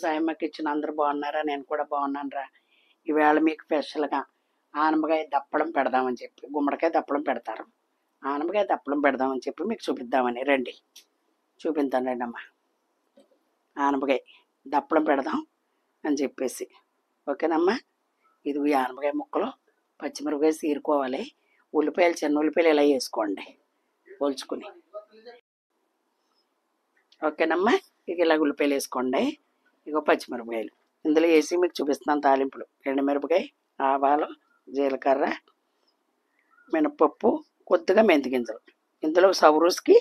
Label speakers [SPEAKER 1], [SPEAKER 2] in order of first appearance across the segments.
[SPEAKER 1] సాయమ్మకి ఇచ్చిన అందరూ బాగున్నారా? నేను కూడా బాగున్నానురా. ఈవేళ మీకు స్పెషల్గా ఆనపకాయ దప్పడం పెడదామని చెప్పి, గుమ్మడికాయ దప్పడం పెడతారు, ఆనపకాయ దప్పడం పెడదామని చెప్పి మీకు చూపిద్దామని. రండి చూపిద్దానండి అమ్మ. ఆనపకాయ దప్పడం పెడదాం అని చెప్పేసి. ఓకేనమ్మా. ఇది ఈ ఆనపకాయ ముక్కలు, పచ్చిమిరపకాయ సీరుకోవాలి, ఉల్లిపాయలు చిన్న ఉల్లిపాయలు ఇలా వేసుకోండి పోల్చుకుని. ఓకేనమ్మా. ఇక ఇలా ఉల్లిపాయలు వేసుకోండి. ఇగో పచ్చిమిరపకాయలు ఇందులో వేసి మీకు చూపిస్తున్నాను. తాలింపులు ఎండుమిరపకాయ, ఆవాలు, జీలకర్ర, మినపప్పు, కొద్దిగా మెంతి గింజలు, ఇందులో సౌరూస్కి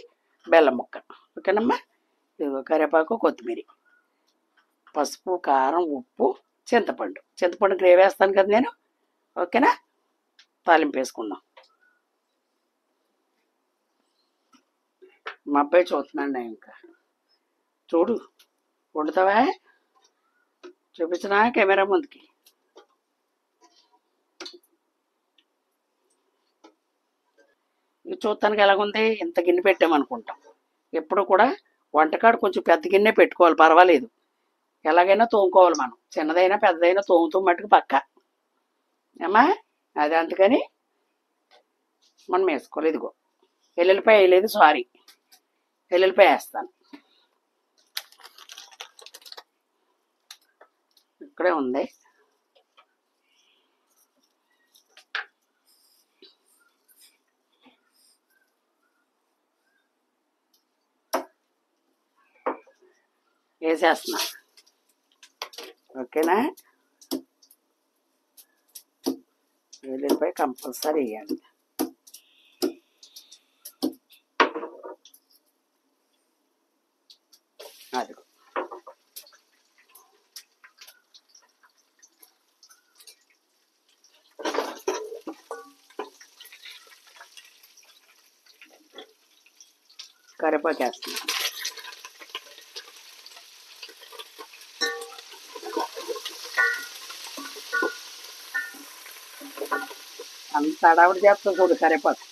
[SPEAKER 1] బెల్లం ముక్క. ఓకేనమ్మా. ఇదిగో కరివేపాకు, కొత్తిమీర, పసుపు, కారం, ఉప్పు, చింతపండు గ్రేవీ వేస్తాను కదా నేను. ఓకేనా. తాలింపు వేసుకుందాం. మా అబ్బాయి చూస్తున్నాండి. ఇంకా చూడు, వండుతావా? చూపించినా కెమెరా ముందుకి. ఇది చూస్తానికి ఎలాగుంది? ఇంత గిన్నె పెట్టామనుకుంటాం. ఎప్పుడు కూడా వంటకాడు కొంచెం పెద్ద గిన్నె పెట్టుకోవాలి, పర్వాలేదు. ఎలాగైనా తోముకోవాలి మనం, చిన్నదైనా పెద్దదైనా తోముతూ మట్టుకు పక్క ఏమా. అది అందుకని మనం వేసుకోవాలి. ఇదిగో వెల్లుల్లిపాయ వేయలేదు, సారీ, వెల్లుల్లిపాయ వేస్తాను. ఇక్కడే ఉంది. వేసేస్తున్నా. ఓకేనా. వెల్లుల్లిపాయ కంపల్సరీ వేయాలి. అది కరివేపాకు వేస్తున్నా. అంత అడావిడి చేస్తా చూడు కరివేపాకు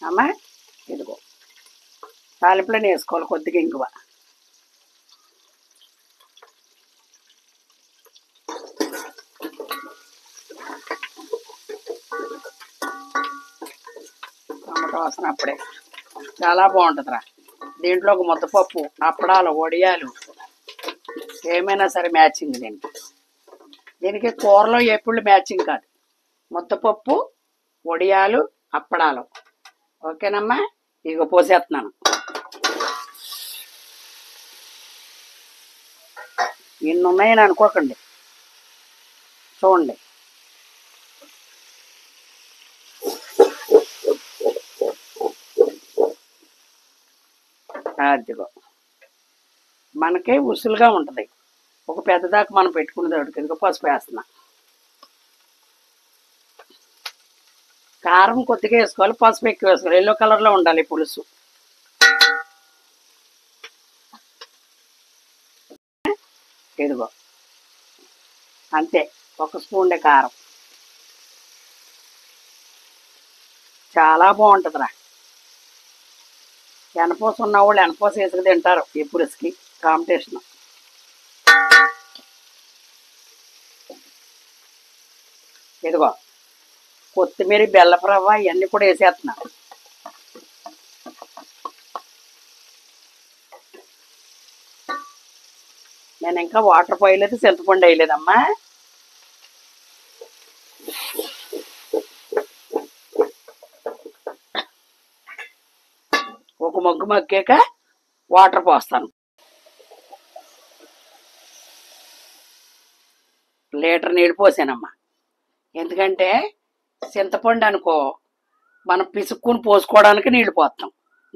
[SPEAKER 1] అమ్మా. ఇదిగో తాలింపులోనే వేసుకోవాలి కొద్దిగా ఇంగువ. టమాటా వాసన అప్పుడే చాలా బాగుంటుందిరా. దీంట్లో ఒక ముద్దపప్పు, అప్పడాలు, వడియాలు ఏమైనా సరే మ్యాచింగ్ దీనికి కూరలో ఎప్పుడు మ్యాచింగ్ కాదు. ముద్దపప్పు, వడియాలు, అప్పడాలు. ఓకేనమ్మా. ఇక పోసేస్తున్నాను. ఇన్ని ఉన్నాయని అనుకోకండి, చూడండి. అదిగో మనకే ఉసులుగా ఉంటుంది. ఒక పెద్దదాకా మనం పెట్టుకునేదానికి. ఇదిగో పసుపు వేస్తున్నా. కారం కొద్దిగా వేసుకోవాలి, పసుపు ఎక్కువ వేసుకోవాలి. ఎల్లో కలర్లో ఉండాలి పులుసు. ఇదిగో అంతే, ఒక స్పూన్ కారం. చాలా బాగుంటుందిరా. ఎనపోస ఉన్నవాళ్ళు ఎనపోస వేసుకు తింటారు ఈ పులుసుకి. కాంపిటీషన్. ఇదిగో కొత్తిమీర, బెల్లపు రవ్వ ఇవన్నీ కూడా వేసేస్తున్నా. నేను ఇంకా వాటర్ పోయలేదు, చింతపండు వేయలేదమ్మా. ఒక మగ్గు మగ్గాక వాటర్ పోస్తాను. లీటర్ నీళ్ళు పోసానమ్మా. ఎందుకంటే చింతపండు అనుకో మనం పిసుక్కుని పోసుకోవడానికి నీళ్ళు పోస్తాం.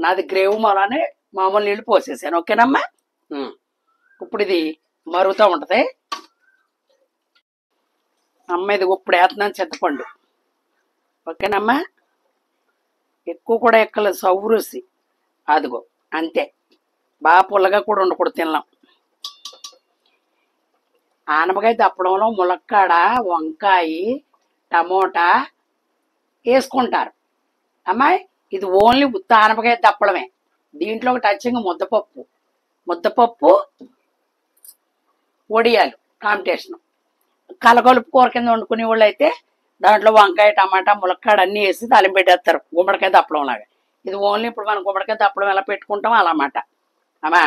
[SPEAKER 1] నాది గ్రేవ్ మొలానే మామూలు నీళ్ళు పోసేసాను. ఓకేనమ్మా. ఇప్పుడు ఇది మరుగుతూ ఉంటుంది. అమ్మ ఇది ఇప్పుడు వేస్తున్నాను చింతపండు. ఓకేనమ్మా. ఎక్కువ కూడా ఎక్కలేదు, సౌరుసి. అదిగో అంతే. బాగా పుల్లగా కూడా ఉండకూడదు, తినలేం. ఆనపకాయ దప్పడంలో ములక్కాడ, వంకాయ, టమోటా వేసుకుంటారు అమ్మాయి. ఇది ఓన్లీ ఉత్త ఆనపకాయ దప్పడమే. దీంట్లో ఒక టచ్చింగ్ ముద్దపప్పు, ముద్దపప్పు వడియాలు కాంపిటీషన్. కలగొలుపు కూర కింద వండుకునే వాళ్ళు అయితే దాంట్లో వంకాయ టమాటా ములక్కాడ అన్నీ వేసి తాలింపు పెట్టేస్తారు గుమ్మడికాయ దప్పడం లాగా. ఇది ఓన్లీ ఇప్పుడు మనం గుమ్మడికాయ దప్పడం ఎలా పెట్టుకుంటాం అలామాట. అమ్మా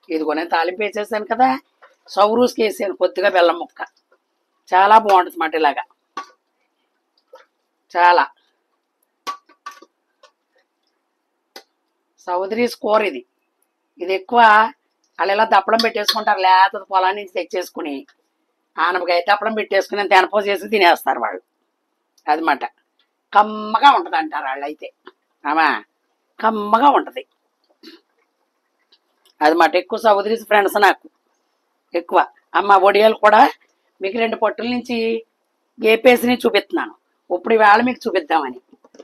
[SPEAKER 1] ఇదిగో నేను తాలింపు వేసేసాను కదా, సౌరూస్కి వేసాను కొద్దిగా బెల్లం ముక్క. చాలా బాగుంటుంది మాట ఇలాగా. చాలా సౌదరీస్ కూర ఇది. ఇది ఎక్కువ వాళ్ళు ఇలా దప్పడం పెట్టేసుకుంటారు, లేకపోతే పొలం నుంచి తెచ్చేసుకుని ఆనపకాయ దప్పడం పెట్టేసుకుని తెనపో చేసి తినేస్తారు వాళ్ళు. అదన్నమాట. కమ్మగా ఉంటుంది అంటారు వాళ్ళు అయితే. ఆమా కమ్మగా ఉంటుంది అదన్నమాట. ఎక్కువ సౌదరీస్ ఫ్రెండ్స్ నాకు ఎక్కువ. అమ్మ వడియాలు కూడా మీకు 2 పట్టుల నుంచి ఏపేసిని చూపిస్తున్నాను. ఇప్పుడు ఈవేళ మీకు చూపిద్దామని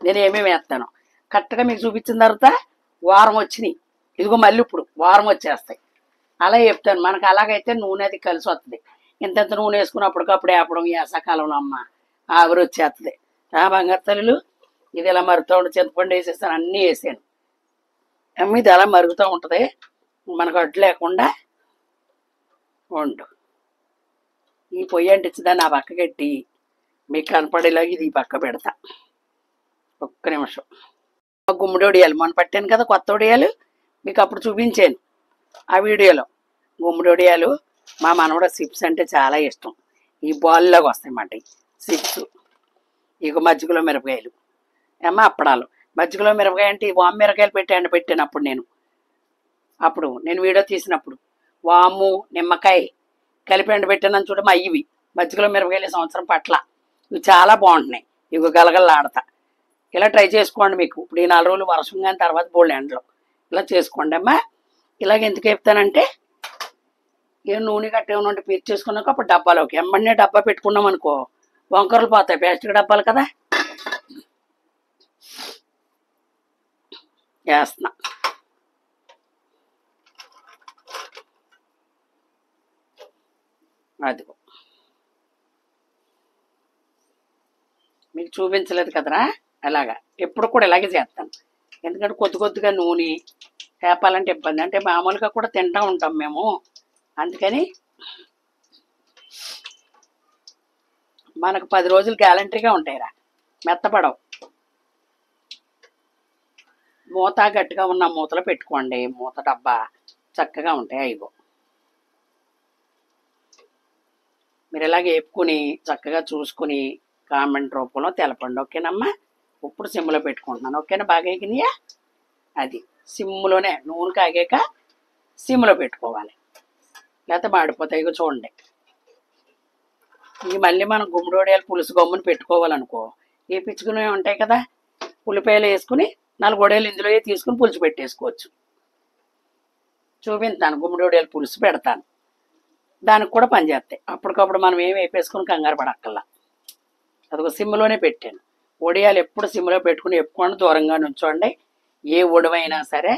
[SPEAKER 1] నేను ఏమేమి వేస్తాను కరెక్ట్గా మీకు చూపించిన తర్వాత వారం వచ్చినాయి. ఇదిగో మళ్ళీ ఇప్పుడు వారం వచ్చేస్తాయి. అలా చెప్తాను. మనకు అలాగైతే నూనె అది కలిసి వస్తుంది. ఇంతంత నూనె వేసుకున్నప్పటికప్పుడు వేపడం ఈ వేసవకాలంలో అమ్మ ఆవిరి వచ్చేస్తుంది. బంగారు తల్లులు ఇది ఇలా మరుగుతూ ఉండి చింతపండు వేసేస్తాను, అన్నీ వేసాను. అమ్మ ఇది అలా మరుగుతూ ఉంటుంది. మనకు అడ్డు లేకుండా వండు. ఈ పొయ్యి అంటించి దాన్ని ఆ పక్క కట్టి మీకు కనపడేలాగా ఇది ఈ పక్క పెడతా. ఒక్క నిమిషం. గుమ్మడి వడియాలు మొన్న పట్టాను కదా కొత్త వడియాలు, మీకు అప్పుడు చూపించాను ఆ వీడియోలో. గుమ్మడి వడియాలు మా మనవడ సిప్స్ అంటే చాలా ఇష్టం. ఈ బాల్లాగా వస్తాయన్నమాట సిప్స్. ఇక మజ్జిగలో మిరపకాయలు ఏమో అప్పడాలు. మజ్జిగలో మిరపకాయ అంటే వాము మిరపకాయలు పెట్టాను అప్పుడు నేను వీడియో తీసినప్పుడు వాము నిమ్మకాయ కలిపి ఎండబెట్టానని చూడ మా ఇవి మజ్జిగలో మిరపకాయలు సంవత్సరం పట్ల ఇవి చాలా బాగుంటున్నాయి. ఇవి గలగలలాడతా. ఇలా ట్రై చేసుకోండి. మీకు ఇప్పుడు ఈ 4 రోజులు వర్షం కానీ తర్వాత బోల్డ్ ఎండలో ఇలా చేసుకోండి అమ్మా. ఇలాగ ఎందుకు చెప్తానంటే ఏం నూనె గట్ట ఏమన్నా పీచు చేసుకున్నాక అప్పుడు డబ్బాలోకి ఎమ్మనే డబ్బా పెట్టుకున్నాం అనుకో వంకరలు పోతాయి. ప్లాస్టిక్ డబ్బాలు కదా వేస్తున్నా. అదిగో మీకు చూపించలేదు కదరా. అలాగా ఎప్పుడు కూడా ఇలాగే చేస్తాను. ఎందుకంటే కొద్దిగా నూనె చేపాలంటే ఇబ్బంది. అంటే మామూలుగా కూడా తింటూ ఉంటాం మేము, అందుకని మనకు 10 రోజులు గ్యారంటీగా ఉంటాయిరా, మెత్తపడవు. మూత గట్టిగా ఉన్న మూతలో పెట్టుకోండి. మూత డబ్బా చక్కగా ఉంటాయి. అయిగో మీరు ఇలాగ వేపుకుని చక్కగా చూసుకుని కామెంట్ రూపంలో తెలపండి. ఓకేనమ్మా. ఇప్పుడు సిమ్లో పెట్టుకుంటున్నాను. ఓకేనా. బాగా ఎగినాయా. అది సిమ్లోనే నూనె కాగాక సిమ్లో పెట్టుకోవాలి, లేకపోతే మాడిపోతాయి. ఇక చూడండి. ఇక మళ్ళీ మనం గుమ్మడి వడియాలు పులుసు గమ్ముని పెట్టుకోవాలనుకో ఏ పిచ్చుకునే ఉంటాయి కదా, ఉల్లిపాయలు వేసుకుని 4 వడియాలు ఇందులో తీసుకుని పులుసు పెట్టేసుకోవచ్చు. చూపిస్తాను. గుమ్మడి వడియాలు పులుసు పెడతాను. దానికి కూడా పనిచేస్తాయి. అప్పటికప్పుడు మనం ఏమి వేపేసుకుని కంగారు పడక్కల్లా. అదొక సిమ్లోనే పెట్టాను. వడియాలు ఎప్పుడు సిమ్లో పెట్టుకుని ఎప్పుకొని దూరంగా నుంచోండి. ఏ ఉడవైనా సరే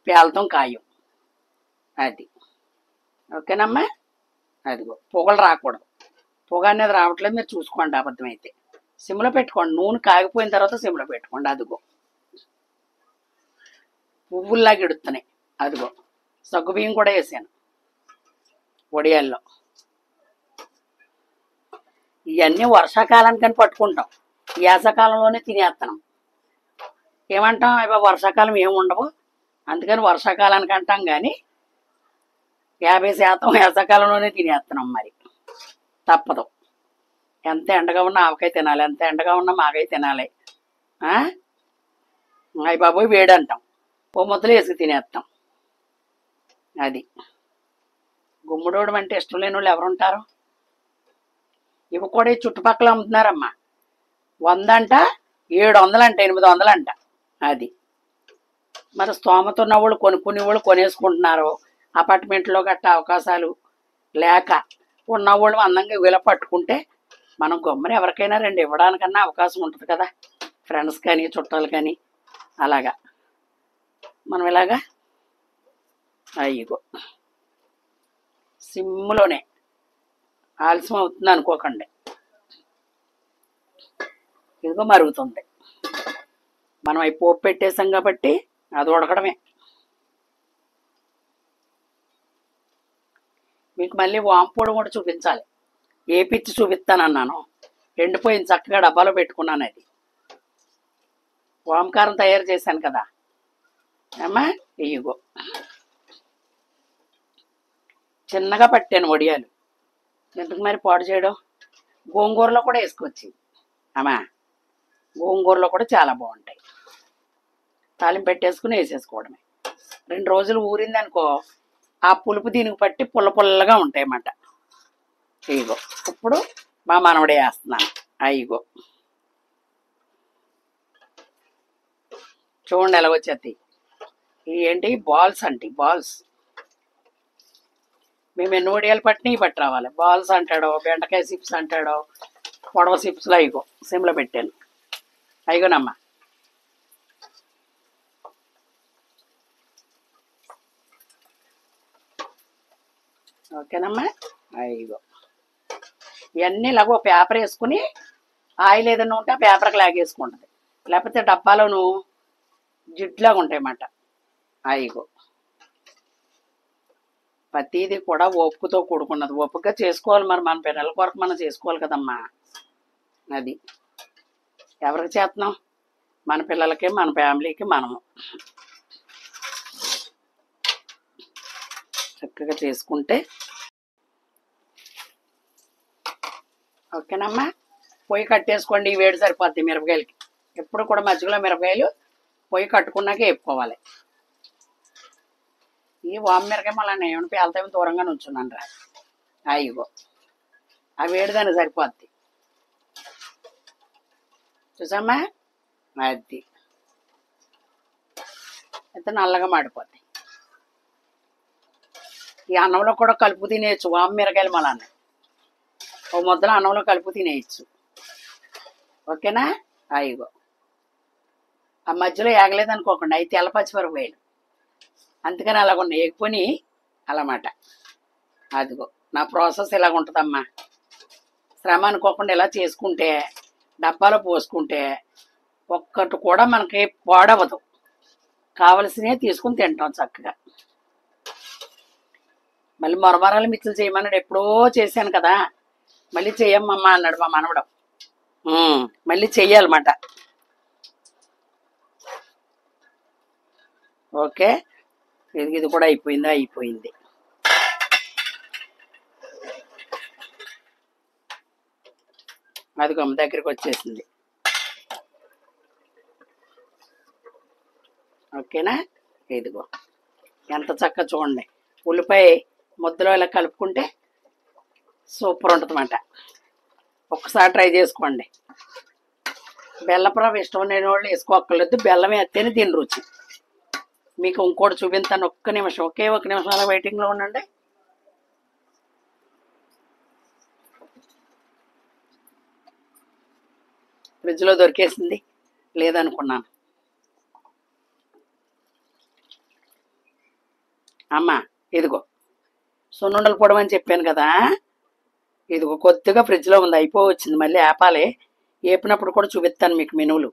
[SPEAKER 1] పేలతం ఖాయం. అది ఓకేనమ్మా. అదిగో పొగలు రాకూడదు. పొగ అనేది రావట్లేదు, మీరు చూసుకోండి. అబద్ధమైతే సిమ్లో పెట్టుకోండి. నూనె కాగిపోయిన తర్వాత సిమ్లో పెట్టుకోండి. అదిగో పువ్వుల్లాగా ఎడుతున్నాయి. అదిగో సగ్గుబియ్యం కూడా వేసాను వడియాల్లో. ఇవన్నీ వర్షాకాలానికని పట్టుకుంటాం, వేసవకాలంలోనే తినేస్తున్నాం. ఏమంటాం ఇవ్వ వర్షాకాలం ఏమి ఉండవు, అందుకని వర్షాకాలానికి అంటాం. కానీ 50% వేసవకాలంలోనే తినేస్తున్నాం. మరి తప్పదు. ఎంత ఎండగా ఉన్నా ఆవకాయ తినాలి, ఎంత ఎండగా ఉన్నా మాగాయ తినాలి. అయ్య బాబోయ్ వేడి అంటాం, ఓ ముద్దలు వేసి తినేస్తాం. అది గుమ్మడోడం అంటే ఇష్టం లేని వాళ్ళు ఎవరుంటారు. ఇవి కూడా చుట్టుపక్కల అమ్ముతున్నారమ్మా. 100 అంట, 700 అంట, 800 అంట. అది మరి స్తోమత ఉన్న వాళ్ళు కొనుక్కునే వాళ్ళు కొనేసుకుంటున్నారు. అపార్ట్మెంట్లో గట్ట అవకాశాలు లేక ఉన్నవాళ్ళు అందంగా వీళ్ళ పట్టుకుంటే మనం గమ్మున ఎవరికైనా 2 ఇవ్వడానికన్నా అవకాశం ఉంటుంది కదా, ఫ్రెండ్స్ కానీ చుట్టాలు కానీ. అలాగా మనం ఇలాగా అయ్యిగో సిమ్లోనే ఆలస్యం అవుతుంది అనుకోకండి. ఇదిగో మరుగుతుంది. మనం అవి పోపు పెట్టేసాం కాబట్టి అది ఉడకడమే. మీకు మళ్ళీ వాంపొడి కూడా చూపించాలి. ఏ పిచ్చి చూపిస్తానన్నాను, ఎండిపోయింది, చక్కగా డబ్బాలో పెట్టుకున్నాను. అది వామకారం తయారు చేశాను కదా అమ్మా. ఇయ్యగో చిన్నగా పట్టాను వడియాలు, ఎందుకు మరి పాడు చేయడం. గోంగూరలో కూడా వేసుకోవచ్చు అమ్మా, గోంగూరలో కూడా చాలా బాగుంటాయి. తాలింపు పెట్టేసుకుని వేసేసుకోవడమే. 2 రోజులు ఊరింది అనుకో, ఆ పులుపు దీనికి పట్టి పుల్ల పుల్లగా ఉంటాయి అన్నమాట. ఇగో ఇప్పుడు మా మనవడే వేస్తున్నాను. అయ్యిగో చూడండి ఎలాగొచ్చేది. ఇవి ఏంటి బాల్స్ అంటే బాల్స్. మేము ఎన్ని వడియాలు పట్టినవి పట్టి రావాలి. బాల్స్ అంటాడో, బెండకాయ చిప్స్ అంటాడో, పొడవ చిప్స్లో అయిగో సిమ్లో పెట్టాను. అయిగోనమ్మా. ఓకేనమ్మా. అయిగో ఇవన్నీ ఇలాగో పేపర్ వేసుకుని, ఆయిల్ ఏదైనా ఉంటే ఆ పేపర్కి లాగేసుకుంటుంది, లేకపోతే డబ్బాలోను జిడ్లాగా ఉంటాయన్నమాట. అయిగో ప్రతిదీ కూడా ఓపుతో కూడుకున్నది. ఓపుగా చేసుకోవాలి, మరి మన పిల్లల కొరకు మనం చేసుకోవాలి కదమ్మా. అది ఎవరికి చేస్తున్నాం? మన పిల్లలకి, మన ఫ్యామిలీకి మనము చక్కగా చేసుకుంటే ఓకేనమ్మా. పొయ్యి కట్టేసుకోండి, ఈ వేడి సరిపోద్ది మిరపకాయలకి. ఎప్పుడు కూడా మధ్యలో మిరపకాయలు పొయ్యి కట్టుకున్నాకే వేపుకోవాలి. ఈ వాము మిరకాయ మళ్ళీ నేను పేలతామో దూరంగా నుంచున్నాను రా. అయ్యో ఆ వేడిదాన్ని సరిపోద్ది చూసమ్మా. అది అయితే నల్లగా మాడిపోద్ది. ఈ అన్నంలో కూడా కలుపు తినేయచ్చు వాము మిరకాయలు. మళ్ళా ఓ ముద్దలో అన్నంలో కలుపు తినేయచ్చు. ఓకేనా. అయ్యో ఆ మధ్యలో ఏగలేదు అనుకోకుండా అవి తెల్ల పచ్చిమిరపకాయలు, అందుకని అలాగ ఉన్నాయి, ఎగిపోయి అలామాట. అదిగో నా ప్రాసెస్ ఇలాగ ఉంటుందమ్మా. శ్రమ అనుకోకుండా ఇలా చేసుకుంటే, డబ్బాలో పోసుకుంటే ఒక్కటి కూడా మనకి పాడవదు. కావలసినవి తీసుకుని తింటాం చక్కగా. మళ్ళీ మరమరాలు మిక్సీలు చేయమన్నాడు, ఎప్పుడో చేశాను కదా, మళ్ళీ చెయ్యమ్మమ్మా అన్నాడు మా మనవడు. మళ్ళీ చెయ్యాలన్నమాట. ఓకే ఇది కూడా అయిపోయింది. అది గమ్మ దగ్గరికి వచ్చేసింది. ఓకేనా. ఇదిగో ఎంత చక్కగా చూడండి. ఉల్లిపాయ ముద్దలో ఇలా కలుపుకుంటే సూపర్ ఉంటుంది అన్నమాట. ఒక్కసారి ట్రై చేసుకోండి. బెల్లపురవ ఇష్టం లేని వాళ్ళు వేసుకోక్కర్లేదు, బెల్లం వేస్తేనే దీని రుచి. మీకు ఇంకోటి చూపిస్తాను, ఒక్క నిమిషం, ఒక్క నిమిషం అలా వెయిటింగ్లో ఉండండి. ఫ్రిడ్జ్లో దొరికేసింది, లేదనుకున్నాను. అమ్మా ఇదిగో సున్నుండలు పొడవని చెప్పాను కదా, ఇదిగో కొద్దిగా ఫ్రిడ్జ్లో ఉంది, అయిపోవచ్చింది. మళ్ళీ ఆపాలి, ఏపినప్పుడు కూడా చూపిస్తాను మీకు మెనువులు.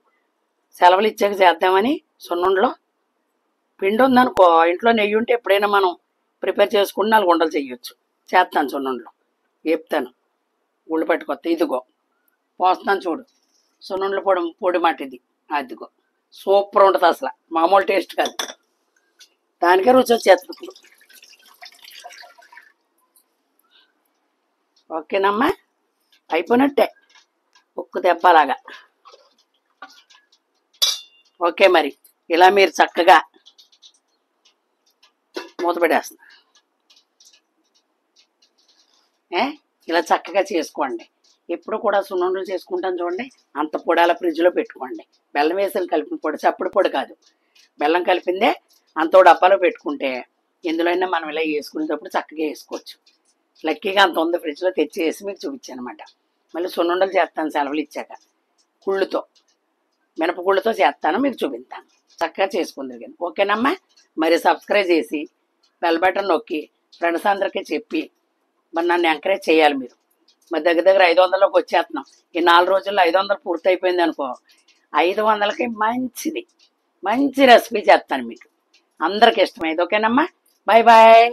[SPEAKER 1] సెలవులు ఇచ్చాక చేద్దామని. సున్నుండలో పిండి ఉందనుకో, ఇంట్లో నెయ్యి ఉంటే ఎప్పుడైనా మనం ప్రిపేర్ చేసుకుని 4 ఉండలు చేయొచ్చు. చేస్తాను సున్నుండలు, వేపుతాను. ఉళ్ళు పట్టుకొస్తా. ఇదిగో పోస్తున్నాను చూడు, సున్నుండల పొడి మాట ఇది. అదిగో సూపర్ ఉంటుంది, అసలు మామూలు టేస్ట్ కాదు, దానికే రుచి వచ్చేస్తుంది. ఓకేనమ్మా. అయిపోయినట్టే, ఉక్కు దెబ్బలాగా. ఓకే మరి ఇలా మీరు చక్కగా మూత పెట్టేస్తున్నా. ఇలా చక్కగా చేసుకోండి. ఎప్పుడు కూడా సున్నుండలు చేసుకుంటాను చూడండి, అంత పొడి అలా ఫ్రిడ్జ్లో పెట్టుకోండి. బెల్లం వేసిన కలిపిన పొడి, చప్పుడు పొడి కాదు, బెల్లం కలిపిందే అంత డబ్బాలో పెట్టుకుంటే ఎందులోనైనా మనం ఇలా వేసుకునేటప్పుడు చక్కగా వేసుకోవచ్చు. లక్కీగా అంత ఉంది, ఫ్రిడ్జ్లో తెచ్చి వేసి మీకు చూపించాను అనమాట. మళ్ళీ సున్నుండలు చేస్తాను సెలవులు ఇచ్చాక, కుళ్ళుతో, మినపగుళ్ళతో చేస్తాను, మీకు చూపిస్తాను. చక్కగా చేసుకుందరు కానీ. ఓకేనమ్మా. మరి సబ్స్క్రైబ్ చేసి బెల్ బటన్ నొక్కి ఫ్రెండ్స్ అందరికీ చెప్పి మరి నన్ను ఎంకరేజ్ చేయాలి మీరు. మరి దగ్గర 500లోకి వచ్చేస్తున్నాం. ఈ 4 రోజుల్లో 500 పూర్తి అయిపోయింది అనుకో, 500కి మంచి రెసిపీ చేస్తాను మీకు, అందరికి ఇష్టమైంది. ఓకేనమ్మా. Bye bye.